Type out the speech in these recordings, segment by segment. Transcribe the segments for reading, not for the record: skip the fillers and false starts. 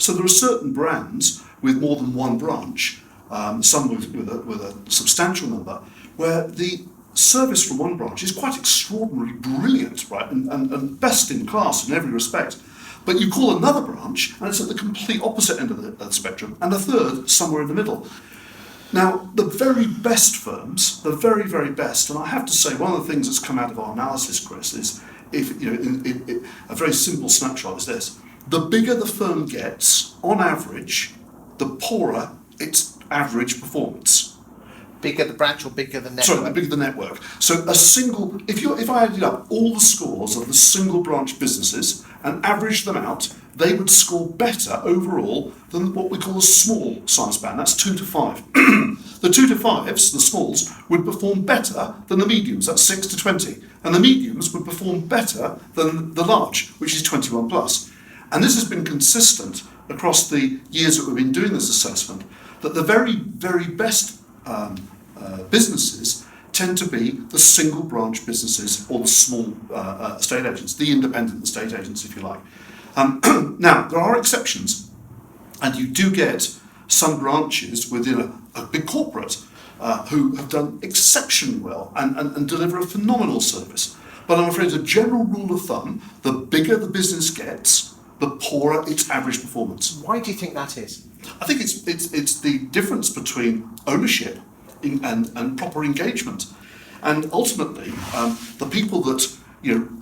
So there are certain brands with more than one branch, some with a substantial number, where the service from one branch is quite extraordinarily brilliant, right, and best in class in every respect. But you call another branch, and it's at the complete opposite end of the spectrum, and a third somewhere in the middle. Now, the very best firms, the very, very best, and I have to say one of the things that's come out of our analysis, Chris, is a very simple snapshot is this: the bigger the firm gets, on average, the poorer its average performance. Bigger the branch or bigger the network? Sorry, the bigger the network. So if I added up all the scores of the single branch businesses and averaged them out, they would score better overall than what we call a small size band. That's 2 to 5. The 2 to 5s, the smalls, would perform better than the mediums. That's 6 to 20. And the mediums would perform better than the large, which is 21 plus. And this has been consistent across the years that we've been doing this assessment, that the very, very best businesses tend to be the single branch businesses or the small estate agents, the independent estate agents, if you like. Now, there are exceptions, and you do get some branches within a big corporate who have done exceptionally well and deliver a phenomenal service. But I'm afraid, as a general rule of thumb, the bigger the business gets, the poorer its average performance. Why do you think that is? I think it's the difference between ownership and proper engagement, and ultimately the people that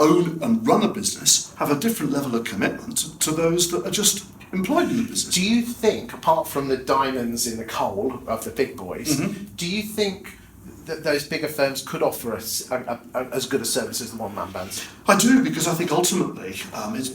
own and run a business have a different level of commitment to those that are just employed in the business. Do you think, apart from the diamonds in the coal of the big boys, do you think that those bigger firms could offer us as good a service as the one-man bands? I do, because I think ultimately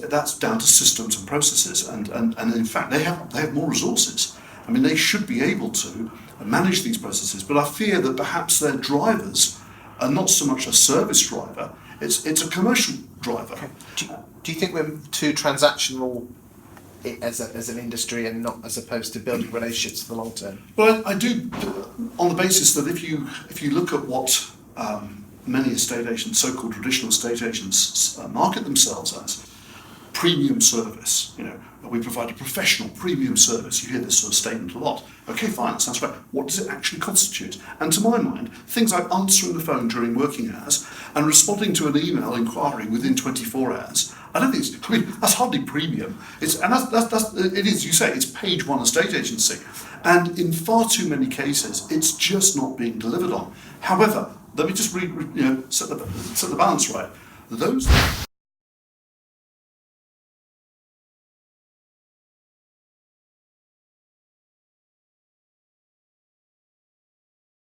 that's down to systems and processes, and in fact they have more resources. I mean, they should be able to manage these processes, but I fear that perhaps their drivers are not so much a service driver, it's a commercial driver. Okay. Do you think we're too transactional as an industry and not as opposed to building relationships for the long term? Well, I do, on the basis that if you look at what many estate agents, so-called traditional estate agents, market themselves as premium service, we provide a professional premium service. You hear this sort of statement a lot. Okay, fine, that sounds right. What does it actually constitute? And to my mind, things like answering the phone during working hours and responding to an email inquiry within 24 hours, I don't think that's hardly premium. It is, you say, it's page one estate agency. And in far too many cases, it's just not being delivered on. However, let me just set the balance right. Those